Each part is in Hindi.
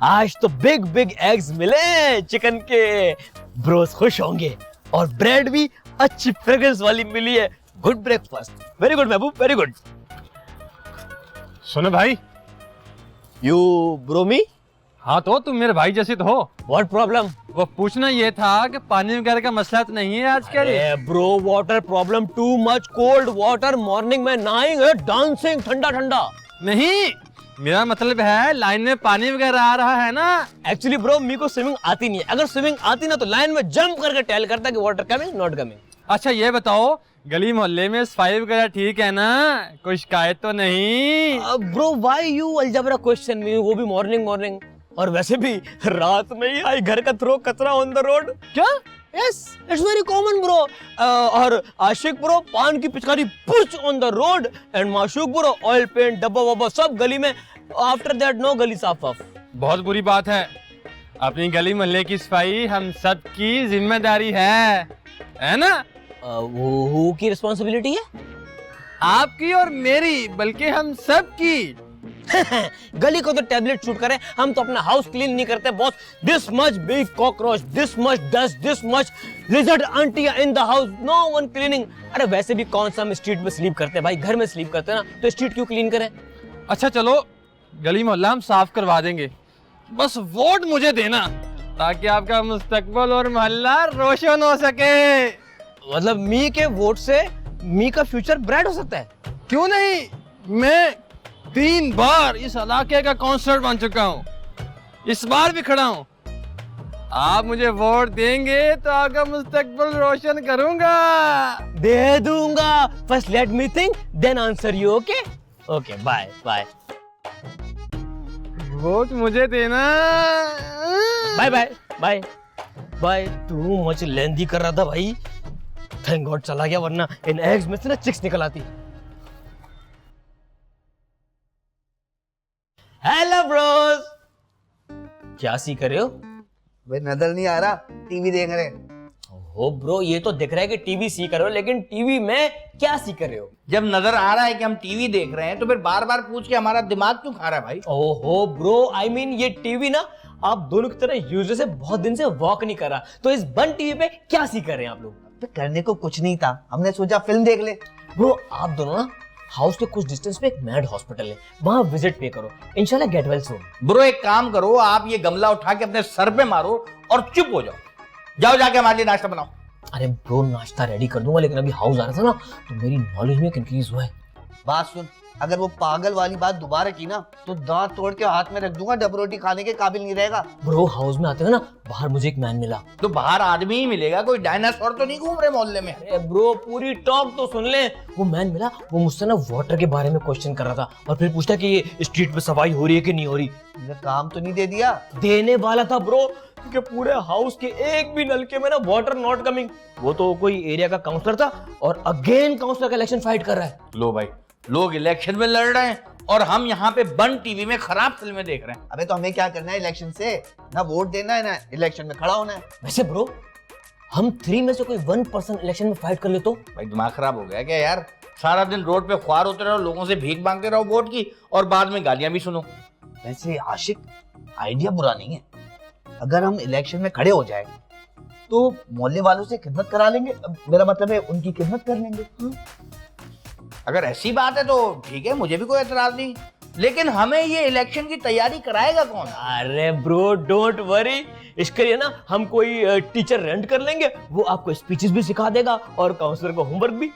आज तो बिग बिग एग्स मिले चिकन के, ब्रोस खुश होंगे। और ब्रेड भी अच्छी फ्रेग्रेंस वाली मिली है। गुड ब्रेकफास्ट, वेरी गुड महबूब, वेरी गुड। सुनो भाई, यू ब्रो मी? हाँ तो तुम मेरे भाई जैसे तो हो। What problem? वो पूछना ये था कि पानी वगैरह का मसला तो नहीं है आजकल? Bro water problem, too much cold water. Morning में नहाइंग है, डांसिंग, ठंडा ठंडा। नहीं, मेरा मतलब है लाइन में पानी वगैरह आ रहा है ना। एक्चुअली ब्रो मी को स्विमिंग आती नहीं है। अगर स्विमिंग आती ना तो लाइन में जंप करके टेल करता कि वाटर कमिंग नॉट कमिंग। अच्छा ये बताओ, गली मोहल्ले में सफाई वगैरह ठीक है ना? कोई शिकायत तो नहीं? Bro why you algebra question me, वो भी मॉर्निंग मॉर्निंग। और वैसे भी रात में ही आई घर का थ्रो कचरा ऑन द रोड। क्या? Yes, it's very common bro. और आशिक ब्रो पान की पिचकारी push on the road, and माशूक ब्रो ऑयल पेंट डब्बा वब्बा सब गली में। आफ्टर दैट नो गली साफ साफ। बहुत बुरी बात है। अपनी गली मोहल्ले की सफाई हम सब की जिम्मेदारी है ना? वो की रिस्पॉन्सिबिलिटी है? आपकी और मेरी, बल्कि हम सब की। गली को तो टैबलेट शूट करें, हम तो अपना हाउस क्लीन नहीं करते boss. This much big cockroach, this much dust, this much lizard आंटिया in the house, no one cleaning. अरे वैसे भी कौन सा हम स्ट्रीट में स्लीप करते हैं भाई, घर में स्लीप करते हैं ना, तो स्ट्रीट क्यों क्लीन करें? अच्छा चलो, गली मोहल्ला हम साफ करवा देंगे, बस वोट मुझे देना ताकि आपका मुस्तकबिल और मोहल्ला रोशन हो सके। मतलब मी के वोट से मी का फ्यूचर ब्राइट हो सकता है? क्यों नहीं, मैं 3 बार इस इलाके का काउंसलर बन चुका हूँ, इस बार भी खड़ा हूँ। आप मुझे वोट देंगे तो आपका मुस्तकबिल रोशन करूंगा। दे दूंगा, first let me think then answer you. Okay okay, bye bye. Vote मुझे देना। Bye bye bye bye. तू मच लेंदी कर रहा था भाई, थैंक गॉड चला गया, वरना इन एग्स में से ना चिक्स निकल आती। हेलो ब्रोस, क्या सीख रहे हो? भाई नजर नहीं आ रहा, टीवी देख रहे हैं। ओ ब्रो, ये तो दिख रहा है कि टीवी सीख रहे हो, लेकिन टीवी में क्या सीख रहे हो? जब नजर आ रहा है कि हम टीवी देख रहे हैं तो फिर बार बार पूछ के हमारा दिमाग क्यों खा रहा है भाई? ओहो ब्रो, आई मीन ये टीवी ना आप दोनों की तरह यूजर से बहुत दिन से वॉक नहीं कर रहा, तो इस बन टीवी पे क्या सीख रहे हैं आप लोग? तो करने को कुछ नहीं था, हमने सोचा फिल्म देख ले। ब्रो आप दोनों ना हाउस के कुछ डिस्टेंस पे एक मैड हॉस्पिटल है, वहां विजिट पे करो, इंशाल्लाह गेट वेल सून। ब्रो एक काम करो, आप ये गमला उठा के अपने सर पे मारो और चुप हो जाओ। जाओ जाके हमारे लिए नाश्ता बनाओ। अरे ब्रो नाश्ता रेडी कर दूंगा, लेकिन अभी हाउस आ रहा था ना तो मेरी नॉलेज में कंफ्यूज हुआ है। बात सुन, अगर वो पागल वाली बात दोबारा की ना तो दांत तोड़ के हाथ में रख दूंगा, डब रोटी खाने के काबिल नहीं रहेगा। ब्रो हाउस में आते हुए ना बाहर मुझे एक मैन मिला। तो बाहर आदमी ही मिलेगा, कोई डायनासोर तो नहीं घूम रहे मोहल्ले में। अरे ब्रो पूरी टॉक तो सुन ले। वो मैन मिला, वो मुझसे ना वाटर के बारे में क्वेश्चन कर रहा था और फिर पूछता कि ये स्ट्रीट पे सफाई हो रही है कि नहीं हो रही। तुमने काम तो नहीं दे दिया? देने वाला था ब्रो, क्योंकि पूरे हाउस के एक भी नलके में ना वाटर नॉट कमिंग। वो तो कोई एरिया का काउंसलर था और अगेन काउंसलर का इलेक्शन फाइट कर रहा है। लो भाई, लोग इलेक्शन में लड़ रहे हैं और हम यहाँ पे बन टीवी में खराब फिल्में देख रहे हैं। अबे तो हमें क्या करना है इलेक्शन से? ना वोट देना है ना इलेक्शन में खड़ा होना है। वैसे ब्रो हम 3 में से कोई 1% इलेक्शन में फाइट कर ले तो? भाई दिमाग खराब हो गया क्या यार? सारा दिन रोड पे ख्वार होते रहो, लोगों से भीख मांगते रहो वोट की, और बाद में गालियां भी सुनो। वैसे आशिक आइडिया बुरा नहीं है, अगर हम इलेक्शन में खड़े हो जाए तो मोहल्ले वालों से खिदमत करा लेंगे। मेरा मतलब है उनकी खिदमत कर लेंगे। अगर ऐसी बात है तो ठीक है, मुझे भी कोई एतराज नहीं, लेकिन हमें ये इलेक्शन की तैयारी कराएगा कौन? अरे ब्रो डोंट वरी, इसके लिए ना हम कोई टीचर रेंट कर लेंगे, वो आपको स्पीचेस भी सिखा देगा और काउंसलर को होमवर्क भी।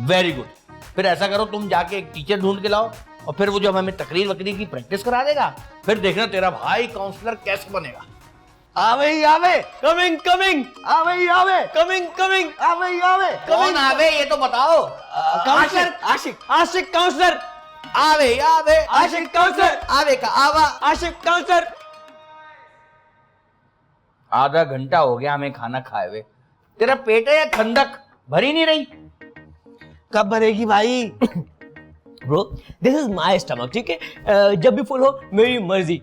वेरी गुड, फिर ऐसा करो तुम जाके एक टीचर ढूंढ के लाओ और फिर वो जब हमें तकरीर वकरीर की प्रैक्टिस करा देगा, फिर देखना तेरा भाई काउंसलर कैसे बनेगा। आवे ही आवे, कमिंग कमिंग, आवे ही आवे, कमिंग कमिंग, आवे ही आवे। कौन आवे ये तो बताओ? काउंसलर आशिक, आशिक काउंसलर, आवे ही आवे, आशिक काउंसलर, आवे का आवा, आशिक काउंसलर। आधा घंटा हो गया हमें खाना खाए हुए, तेरा पेट है या खंडक भरी नहीं रही? कब भरेगी भाई? Bro this is my stomach, ठीक है? जब भी फुल हो मेरी मर्जी।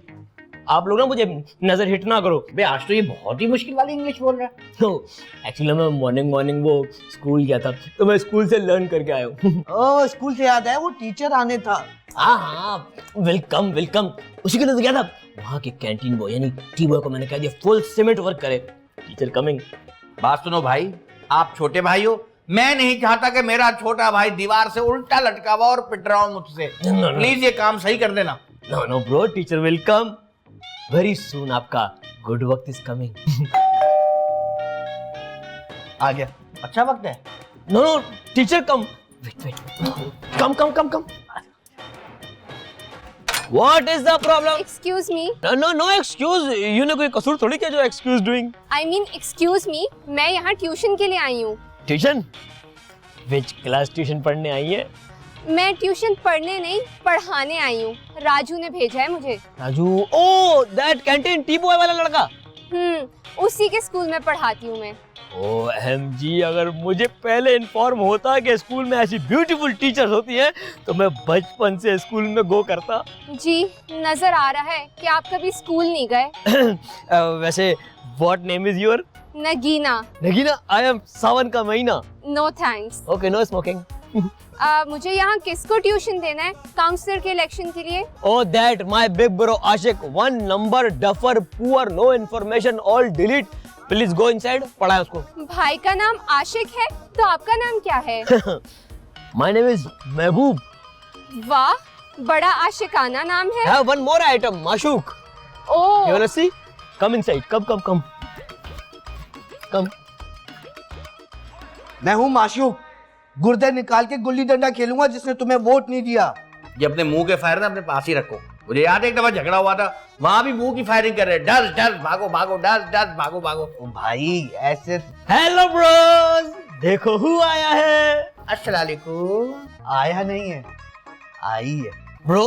आप लोग ना मुझे नजर हिट ना करो। बे आज तो ये बहुत ही मुश्किल वाली इंग्लिश बोल रहा है। तो एक्चुअली मैं मॉर्निंग वो स्कूल गया था, तो मैं स्कूल से लर्न करके आया हूँ। ओह स्कूल से याद है, वो टीचर आने था। हाँ हाँ, वेलकम वेलकम, उसी के लिए तो गया था। वहाँ के कैंटीन बॉय यानी टी बॉय को मैंने कह दिया फुल सीमेंट वर्क करे। Teacher coming. बात सुनो भाई, आप छोटे भाई हो, मैं नहीं चाहता कि मेरा छोटा भाई दीवार से उल्टा लटका हुआ और पिट रहा हूं मुझसे। No. प्लीज ये काम सही कर देना। No bro, teacher will come very soon. आपका गुड वक्त इज कमिंग। आ गया, अच्छा वक्त है। No teacher come. Wait come. What is the problem? Excuse me. No excuse. ने कोई कसूर थोड़ी किया जो excuse doing. I mean excuse me. मैं यहाँ ट्यूशन के लिए आई हूँ। ट्यूशन? Which class ट्यूशन पढ़ने आई है? मैं ट्यूशन पढ़ने नहीं, पढ़ाने आई हूँ। राजू ने भेजा है मुझे। Raju, oh that canteen T boy वाला लड़का। उसी के स्कूल में पढ़ाती हूँ मैं। OMG, अगर मुझे पहले इन्फॉर्म होता कि स्कूल में ऐसी ब्यूटीफुल टीचर्स होती हैं तो मैं बचपन से स्कूल में गो करता। जी, नजर आ रहा है कि आप कभी स्कूल नहीं गए। वैसे what name is your? Nagina. Nagina, I am सावन का महीना। No thanks. Okay, no smoking. मुझे यहाँ किसको ट्यूशन देना है काउंसलर के इलेक्शन के लिए? Oh that my big bro Ashique, one number duffer, poor, no information, all delete. Please go inside. पढ़ाए उसको। भाई का नाम आशिक है तो आपका नाम क्या है? My name is महबूब। वाह, बड़ा आशिकाना नाम है। Have one more item, माशूक। Oh, You wanna see? Come inside. Come. मैं हूँ माशूक, गुर्दे निकाल के गुल्ली डंडा खेलूंगा जिसने तुम्हें वोट नहीं दिया। ये अपने मुंह के फायर ना अपने पास ही रखो। मुझे याद है एक दफा झगड़ा हुआ था, वहां भी मुंह की फायरिंग कर रहे, डर भागो, डर भागो। ओ भाई ऐसे Hello bros, देखो who आया है। अस्सलाम वालेकुम। आया नहीं है, आई है। Bro,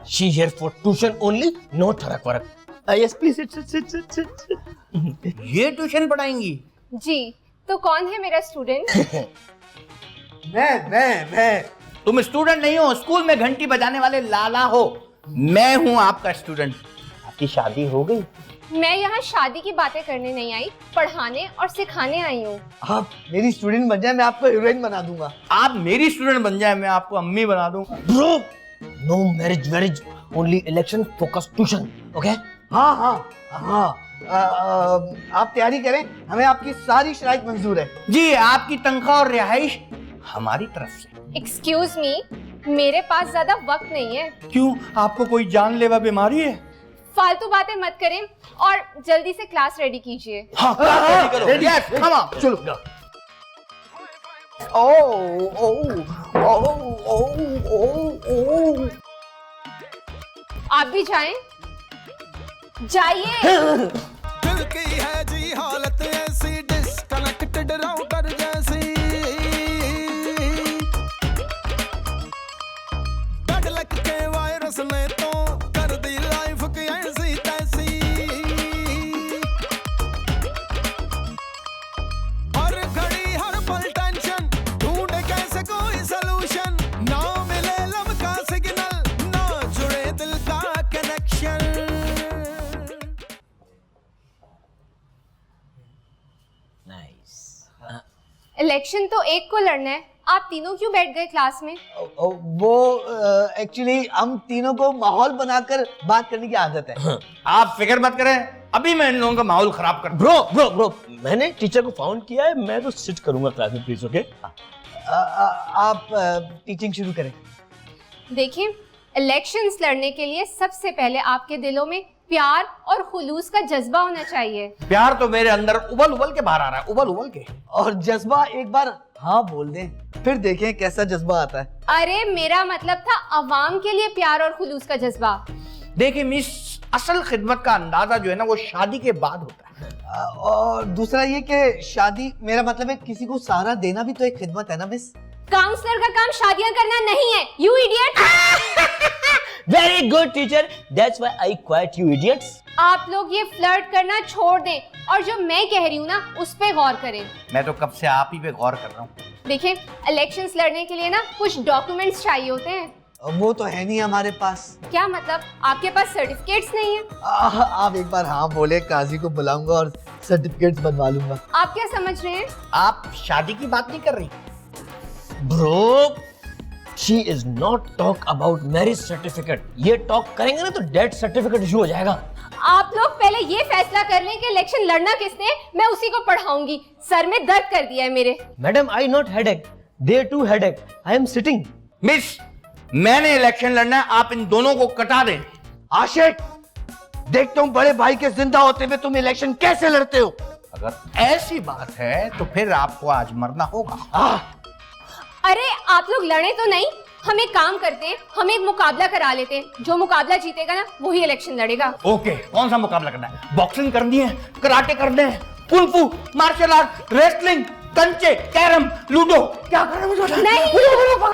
she here for tuition only, no थरक वरक। Yes please, sit. ये ट्यूशन पढ़ाएंगी? जी, तो कौन है मेरा स्टूडेंट? मैं तुम स्टूडेंट नहीं हो, स्कूल में घंटी बजाने वाले लाला हो। मैं हूँ आपका स्टूडेंट। आपकी शादी हो गई? मैं यहाँ शादी की बातें करने नहीं आई, पढ़ाने और सिखाने आई हूँ। आप मेरी स्टूडेंट बन जाए, मैं आपको हीरोइन बना दूंगा। आप मेरी स्टूडेंट बन जाए, मैं आपको अम्मी बना दूं। Bro, no marriage, only election focused tuition, okay? हाँ, आप तैयारी करें, हमें आपकी सारी शराइत मंजूर है। जी, आपकी तनख्वाह और रिहाइश हमारी तरफ से। एक्सक्यूज मी, मेरे पास ज्यादा वक्त नहीं है। क्यों, आपको कोई जानलेवा बीमारी है? फालतू बातें मत करें और जल्दी से क्लास रेडी कीजिए। हाँ, रेडी करो। Yes, come on. चलो। आप भी जाएं? जाइए। दिल की है जी हालत ऐसी, डिस्कनेक्टेड राउटर जैसी, बैड लक के वायरस ने तो कर दी लाइफ की ऐसी तैसी, हर घड़ी हर पल टेंशन, ढूंढे कैसे कोई सलूशन, ना मिले लब का सिग्नल, ना जुड़े दिल का कनेक्शन। इलेक्शन तो एक को लड़ना है, आप तीनों क्यों बैठ गए क्लास में? वो एक्चुअली हम तीनों को माहौल बनाकर बात करने की आदत है। आप फिक्र मत करें, अभी मैं इन लोगों का माहौल खराब कर। Bro, मैंने टीचर को फाउंड किया है, मैं तो सिट करूंगा क्लास में प्लीज, ओके? आप टीचिंग शुरू करें। देखिए, इलेक्शंस लड़ने के लिए सबसे पहले आपके दिलों में प्यार और खुलूस का जज्बा होना चाहिए। प्यार तो मेरे अंदर उबल के बाहर आ रहा है, उबल के। और जज्बा एक बार हाँ बोल दें, फिर देखें कैसा जज्बा आता है। अरे मेरा मतलब था अवाम के लिए प्यार और खुलूस का जज्बा। देखिए मिस, असल खिदमत का अंदाजा जो है ना वो शादी के बाद होता है। और दूसरा ये कि शादी, मेरा मतलब है किसी को सहारा देना भी तो एक खिदमत है ना मिस। काउंसलर का काम शादियां करना नहीं है, you idiot. Very good teacher, that's why I quit you idiots. आप लोग ये फ्लर्ट करना छोड़ दें और जो मैं कह रही हूँ ना उस पे गौर करें। मैं तो कब से आप ही पे गौर कर रहा हूँ। देखिए, इलेक्शंस लड़ने के लिए ना कुछ डॉक्यूमेंट्स चाहिए होते हैं। वो तो है नहीं हमारे पास। क्या मतलब, आपके पास सर्टिफिकेट्स नहीं है? आप एक बार हाँ बोले, काजी को बुलाऊंगा और सर्टिफिकेट्स बनवा लूंगा। आप क्या समझ रहे हैं? आप शादी की बात नहीं कर रही? Bro, she is not talk about marriage certificate. ये टॉक करेंगे ना तो डेथ सर्टिफिकेट इशू हो जाएगा। आप लोग पहले ये फैसला कर लें कि इलेक्शन लड़ना किसने, मैं उसी को पढ़ाऊंगी। सर में दर्द कर दिया है मेरे। Madam I not headache, they too headache, I am sitting. Miss, मैंने इलेक्शन लड़ना है, आप इन दोनों को कटा दें। आशिक, देखता हूँ बड़े भाई के जिंदा होते हुए तुम इलेक्शन कैसे लड़ते हो। अगर ऐसी बात है तो फिर आपको आज मरना होगा। अरे आप लोग लड़े तो नहीं, हम एक काम करते हैं, हम एक मुकाबला करा लेते हैं। जो मुकाबला जीतेगा ना वही इलेक्शन लड़ेगा। ओके, कौन सा मुकाबला करना है? बॉक्सिंग करनी है, कराटे करने हैं, कुंफू, मार्शल आर्ट, रेसलिंग, कंचे, कैरम, लूडो, क्या करना है मुझे? नहीं,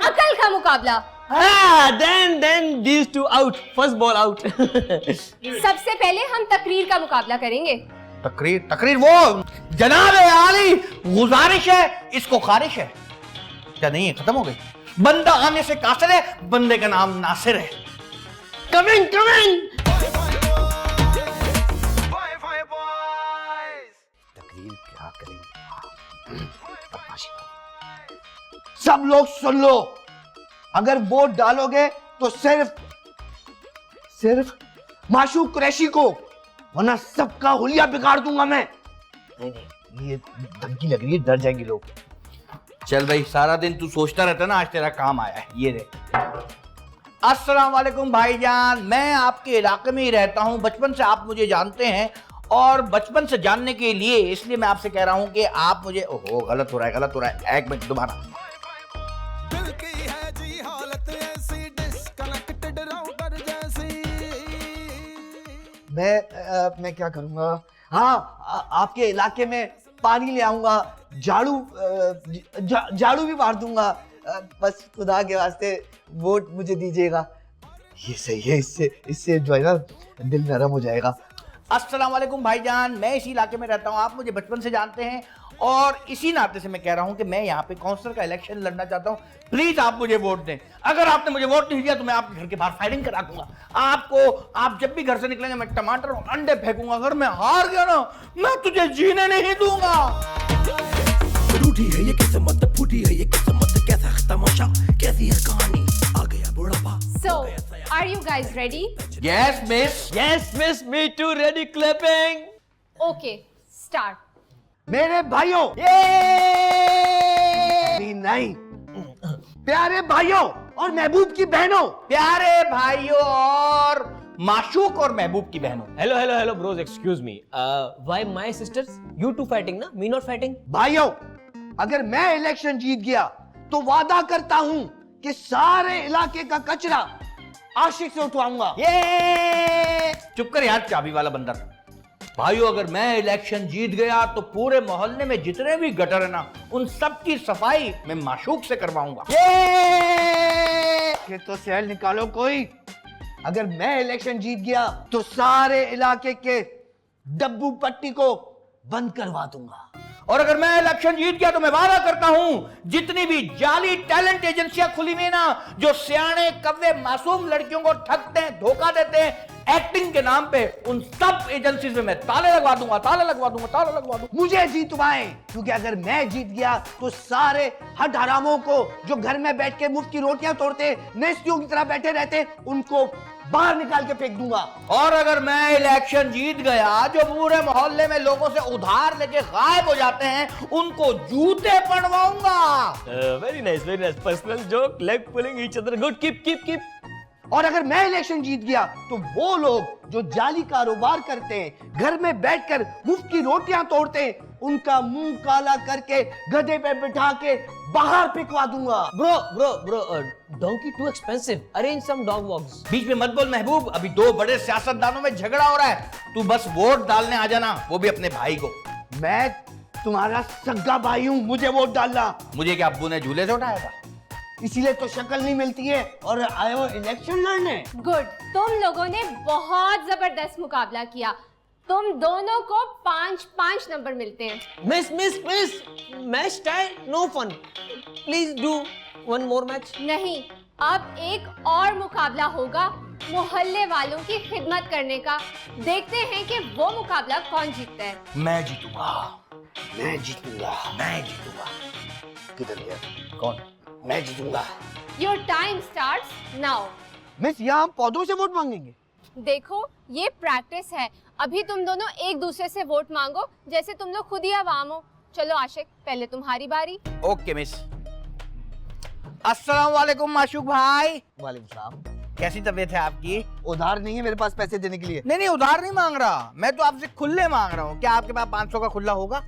अकल का मुकाबला। then these two out, first ball out। सबसे पहले हम तकरीर का मुकाबला करेंगे। तकरीर वो जनाब आली गुजारिश है, इसको खारिश है। क्या नहीं है, खत्म हो गई। बंदा आने से कासिर है, बंदे का नाम नासिर है। Coming coming. तकरीर क्या करेंगे? सब लोग सुन लो, अगर वोट डालोगे तो सिर्फ माशूक कुरैशी को, वरना सबका हुलिया बिगाड़ दूंगा मैं। नहीं, ये धमकी लग रही है, डर जाएंगे लोग। चल भाई, सारा दिन तू सोचता रहता ना, आज तेरा काम आया है। ये देख। अस्सलाम वालेकुम भाईजान, मैं आपके इलाके में ही रहता हूँ, बचपन से आप मुझे जानते हैं, और बचपन से जानने के लिए इसलिए मैं आपसे कह रहा हूँ कि आप मुझे। ओहो, गलत हो रहा है। एक मिनट, दोबारा। दिल की है जी हालत ऐसी, डिस्कनेक्टेड राउटर जैसी। मैं क्या करूंगा? हाँ, आपके इलाके में पानी ले आऊंगा, झाड़ू भी मार दूंगा। बस खुदा के वास्ते वोट मुझे दीजिएगा। ये सही है, इससे जो है ना दिल नरम हो जाएगा। अस्सलाम वालेकुम भाईजान, मैं इसी इलाके में रहता हूँ, आप मुझे बचपन से जानते हैं, और इसी नाते से मैं कह रहा हूँ कि मैं यहाँ पे काउंसलर का इलेक्शन लड़ना चाहता हूँ। प्लीज आप मुझे वोट दें। अगर आपने मुझे वोट नहीं दिया तो मैं आपके घर के बाहर फायरिंग करा दूंगा। आप जब भी घर से निकलेंगे मैं टमाटर और अंडे फेंकूंगा। अगर मैं हार गया ना, मैं तुझे जीने नहीं दूंगा। रूठी है ये किस्मत, फूटी है ये किस्मत, कैसा तमाशा, कैसी है कहानी, आ गया बुढ़ापा। So, are you guys ready? Yes miss. Yes miss, me too, ready, clapping। Okay, start. मेरे भाइयों, नहीं, प्यारे भाइयों और महबूब की बहनों, प्यारे भाइयों और माशूक और महबूब की बहनों। Hello bros, excuse me, why my sisters? You two fighting ना, me not fighting। भाइयों, अगर मैं इलेक्शन जीत गया तो वादा करता हूं कि सारे इलाके का कचरा आशिक से उठवाऊंगा। ये चुप कर यार, चाबी वाला बंदर। भाइयों, अगर मैं इलेक्शन जीत गया तो पूरे मोहल्ले में जितने भी गटर है ना, उन सब की सफाई मैं माशूक से करवाऊंगा। ये तो सेल निकालो कोई। अगर मैं इलेक्शन जीत गया तो सारे इलाके के डब्बू पट्टी को बंद करवा दूंगा। और अगर मैं इलेक्शन जीत गया तो मैं वादा करता हूं, जितनी भी जाली टैलेंट एजेंसियां खुली हुई ना, जो सियाने कव्वे मासूम लड़कियों को ठगते हैं, धोखा देते हैं एक्टिंग के नाम पे, उन सब एजेंसीज में मैं ताले लगवा दूंगा। मुझे जीतवाएं, क्योंकि अगर मैं जीत गया तो सारे हद हरामों को जो घर में बैठ के मुफ्त की रोटियां तोड़ते, नेस्तियों की तरह बैठे रहते, उनको बाहर निकाल के फेंक दूंगा। और अगर मैं इलेक्शन जीत गया, जो पूरे मोहल्ले में लोगों से उधार लेके गायब हो जाते हैं, उनको जूते पड़वाऊंगा। Very nice, personal joke, leg pulling each other, good, keep। और अगर मैं इलेक्शन जीत गया तो वो लोग जो जाली कारोबार करते हैं, घर में बैठकर मुफ्त की रोटियां तोड़ते हैं, उनका मुंह काला करके गधे पे बिठा के बाहर फेंकवा दूंगा। Bro, donkey too expensive, arrange some dog walks। बीच में मत बोल महबूब, अभी दो बड़े सियासतदानों में झगड़ा हो रहा है। तू बस वोट डालने आ जाना, वो भी अपने भाई को। मैं तुम्हारा सगा भाई हूँ, मुझे वोट डालना। मुझे क्या अब्बू ने झूले से उठाया था? इसीलिए तो शक्ल नहीं मिलती है और आए हो इलेक्शन लड़ने। गुड, तुम लोगों ने बहुत जबरदस्त मुकाबला किया। तुम दोनों को 5-5 नंबर मिलते हैं। Miss, match tie, no fun। Please do one more match। नहीं, अब एक और मुकाबला होगा मोहल्ले वालों की खिदमत करने का। देखते हैं कि वो मुकाबला कौन जीतता है। मैं जीतूंगा। मैं जीतूंगा। मैं जीतूंगा। किधर गया? कौन? मैं जीतूंगा। Your time starts now. Miss यहाँ हम पौधों से वोट मांगेंगे? देखो ये प्रैक्टिस है, अभी तुम दोनों एक दूसरे से वोट मांगो जैसे तुम लोग खुद ही अवाम हो। चलो आशिक, पहले तुम्हारी बारी। Okay miss. अस्सलाम वालेकुम माशूक भाई। वालेकुम सलाम। कैसी तबीयत है आपकी? उधार नहीं है मेरे पास पैसे देने के लिए। नहीं उधार नहीं मांग रहा, मैं तो आपसे खुले मांग रहा हूँ। क्या आपके पास 500 का खुला होगा?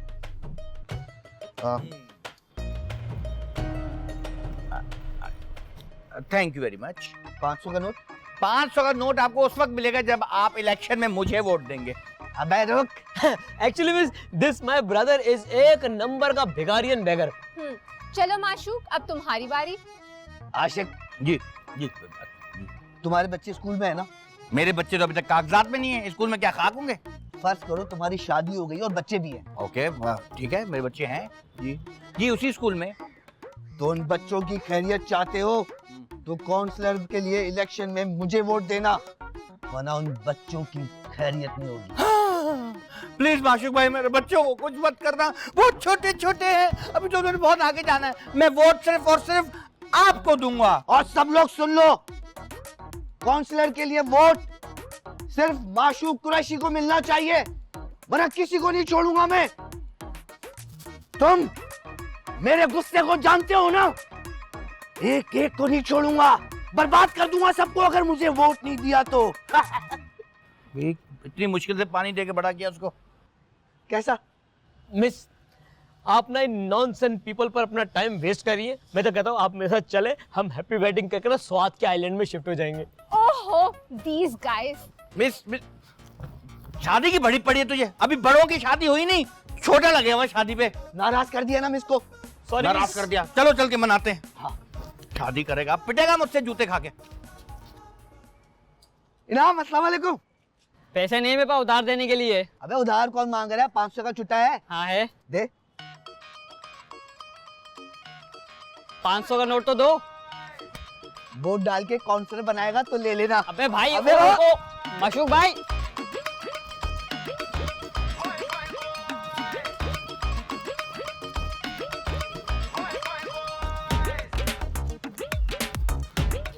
Thank you very much. 500 का नोट? 500 का नोट आपको उस वक्त मिलेगा जब आप इलेक्शन में मुझे वोट देंगे। अबे रुक। Actually miss this my brother is एक नंबर का भिखारियन बेगर। चलो माशूक, अब तुम्हारी बारी। आशिक, जी। तुम्हारे बच्चे स्कूल में है ना? मेरे बच्चे तो अभी तक कागजात में नहीं है, स्कूल में क्या खाक होंगे? फर्ज करो तुम्हारी शादी हो गई और बच्चे भी हैं। ओके ठीक है, मेरे बच्चे हैं जी उसी स्कूल में। तो उन बच्चों की खैरियत चाहते हो तो काउंसलर के लिए इलेक्शन में मुझे वोट देना, वरना उन बच्चों की खैरियत नहीं होगी। प्लीज माशूक भाई, मेरे बच्चों को कुछ मत करना, बहुत छोटे छोटे हैं, अभी तो उन्हें बहुत आगे जाना है। मैं वोट सिर्फ और सिर्फ आपको दूंगा। और सब लोग सुन लो, काउंसलर के लिए वोट सिर्फ माशूक कुरैशी को मिलना चाहिए, वरना किसी को नहीं छोड़ूंगा मैं। तुम मेरे गुस्से को जानते हो ना, एक एक को नहीं छोड़ूंगा, बर्बाद कर दूंगा सबको अगर मुझे वोट नहीं दिया तो। इतनी मुश्किल से पानी दे के बड़ा किया उसको। कैसा? मिस आप ना इन नॉनसेंस पीपल पर अपना टाइम वेस्ट करिए। मैं तो कहता हूँ आप मेरे साथ चले, हम हैप्पी वेडिंग करके ना स्वाद के आइलैंड में शिफ्ट हो जाएंगे। ओहो, these guys। मिस शादी की बड़ी पड़ी है तुझे, अभी बड़ों की शादी हुई नहीं, छोटा लगे हुआ शादी पे। नाराज कर दिया ना मिस को? सॉरी नाराज कर दिया। चलो चल के मनाते हैं। हाँ, शादी करेगा, पिटेगा मुझसे जूते खा के। इनाम, अस्सलाम वालेकुम। पैसे नहीं मेरे पास उधार देने के लिए। अबे उधार कौन मांग रहा है? 500 का छुट्टा है। हाँ है। दे। 500 का नोट तो दो। वोट डाल के काउंसलर बनाएगा तो ले लेना। अबे भाई, अबे ओ, मशूक भाई।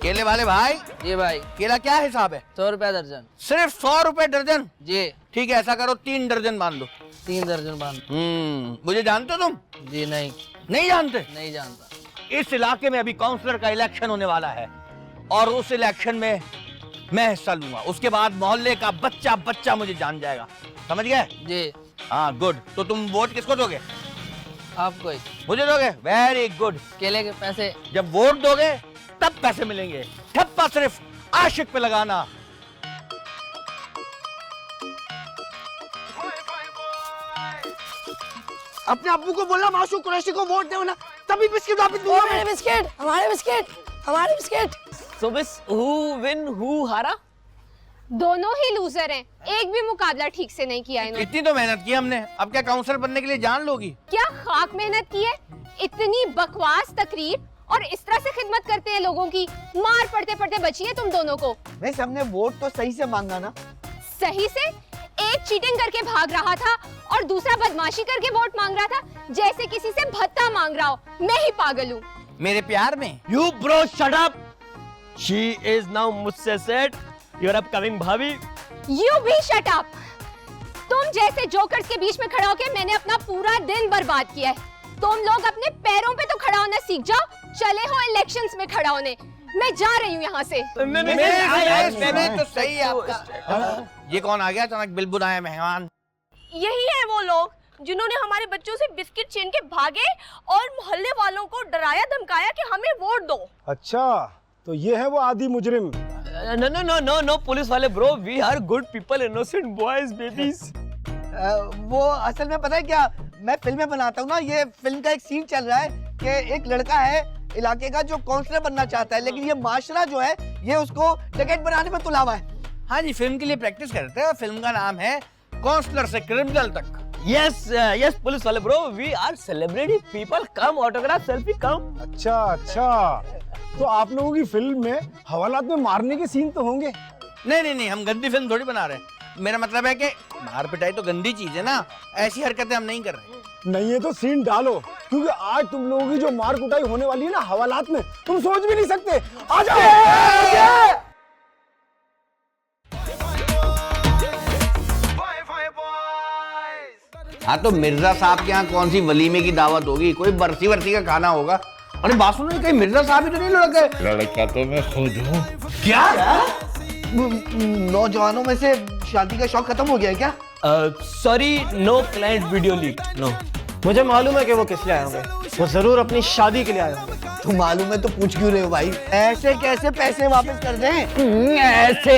केले वाले भाई, जी भाई। केला क्या हिसाब है? 100 रुपया दर्जन। सिर्फ 100 रुपए दर्जन? जी। ठीक है, ऐसा करो 3 दर्जन बांध लो। 3 दर्जन बांध। मुझे जानते हो तुम? जी नहीं। नहीं जानते? नहीं जानता। इस इलाके में अभी काउंसलर का इलेक्शन होने वाला है और उस इलेक्शन में मैं हिस्सा लूंगा। उसके बाद मोहल्ले का बच्चा बच्चा मुझे जान जाएगा, समझ गए? जी। हाँ गुड। तो तुम वोट किसको दोगे? आपको ही। मुझे दोगे? Very good. केले के पैसे। जब वोट दोगे तब पैसे मिलेंगे। ठप्पा सिर्फ आशिक पे लगाना। अपने अब्बू को बोलना माशूक कुरैशी को वोट दे ना, तभी बिस्किट वापस दूंगा मैं। बिस्किट, हमारे बिस्किट, हमारे biscuit. So miss who win who हारा? दोनों ही लूजर हैं, एक भी मुकाबला ठीक से नहीं किया इन्होंने। इतनी तो मेहनत की हमने, अब क्या काउंसलर बनने के लिए जान लोगी? क्या खाक मेहनत की है? इतनी बकवास तकरीर और इस तरह से खिदमत करते हैं लोगों की। मार पड़ते पड़ते बची है तुम दोनों को। वैसे हमने वोट तो सही से मांगा ना? सही से? एक चीटिंग करके भाग रहा था और दूसरा बदमाशी करके वोट मांग रहा था, जैसे किसी से भत्ता मांग रहा हो। मैं ही पागल हूँ। मेरे प्यार में। You bro shut up. She is now मुझसे set. Your upcoming भाभी। You भी shut up. तुम जैसे जोकर्स के बीच में खड़ा होकर मैंने अपना पूरा दिन बर्बाद किया है। तुम लोग अपने पैरों पे तो खड़ा होना सीख जाओ, चले हो इलेक्शंस में खड़ा होने। मैं जा रही हूँ यहाँ से। तो सही है आपका। ये कौन आ गया अचानक? बिल्कुल आया मेहमान। यही है वो लोग जिन्होंने हमारे बच्चों से बिस्किट छीन के भागे और मोहल्ले वालों को डराया धमकाया कि हमें वोट दो। अच्छा, तो ये है वो आदि मुजरिम। No no no no no police वाले bro, we are good people, innocent boys, babies. वो असल में पता है क्या, मैं फिल्में बनाता हूँ ना, ये फिल्म का एक सीन चल रहा है कि एक लड़का है इलाके का जो काउंसलर बनना चाहता है, लेकिन ये माशरा जो है ये उसको टिकट बनाने में तुला हुआ है। हाँ जी, फिल्म के लिए प्रैक्टिस करते हैं। फिल्म का नाम है काउंसलर से क्रिमिनल तक। Yes yes पुलिस वाले bro, we are celebrity people, come autograph selfie come. अच्छा अच्छा, तो आप लोगों की फिल्म में हवालात में मारने के सीन तो होंगे? नहीं, हम गंदी फिल्म थोड़ी बना रहे हैं। मेरा मतलब है कि मार पिटाई तो गंदी चीज है ना, ऐसी हरकतें हम नहीं कर रहे। नहीं है तो सीन डालो, क्योंकि आज तुम लोगों की जो मार कुटाई होने वाली है ना हवालात में, तुम सोच भी नहीं सकते। आ जाओ। हाँ तो मिर्जा साहब के यहाँ कौन सी वलीमे की दावत होगी, कोई बरसी वर्सी का खाना होगा। अरे बात सुनो, कहीं मिर्जा साहब ही तो नहीं लड़का है? लड़का तो मैं खुद हूँ। क्या? नौजवानों में से शादी का शौक खत्म हो गया है क्या? Sorry, no client video leak, no. मुझे मालूम है कि वो किस लिए आए होंगे, वो जरूर अपनी शादी के लिए आए होंगे। तो मालूम है तो पूछ क्यों रहे हो भाई? ऐसे कैसे पैसे वापस कर दें? ऐसे।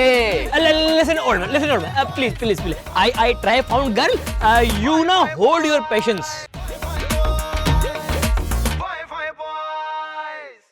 Listen, old man, please. I try found girl. You now hold your patience.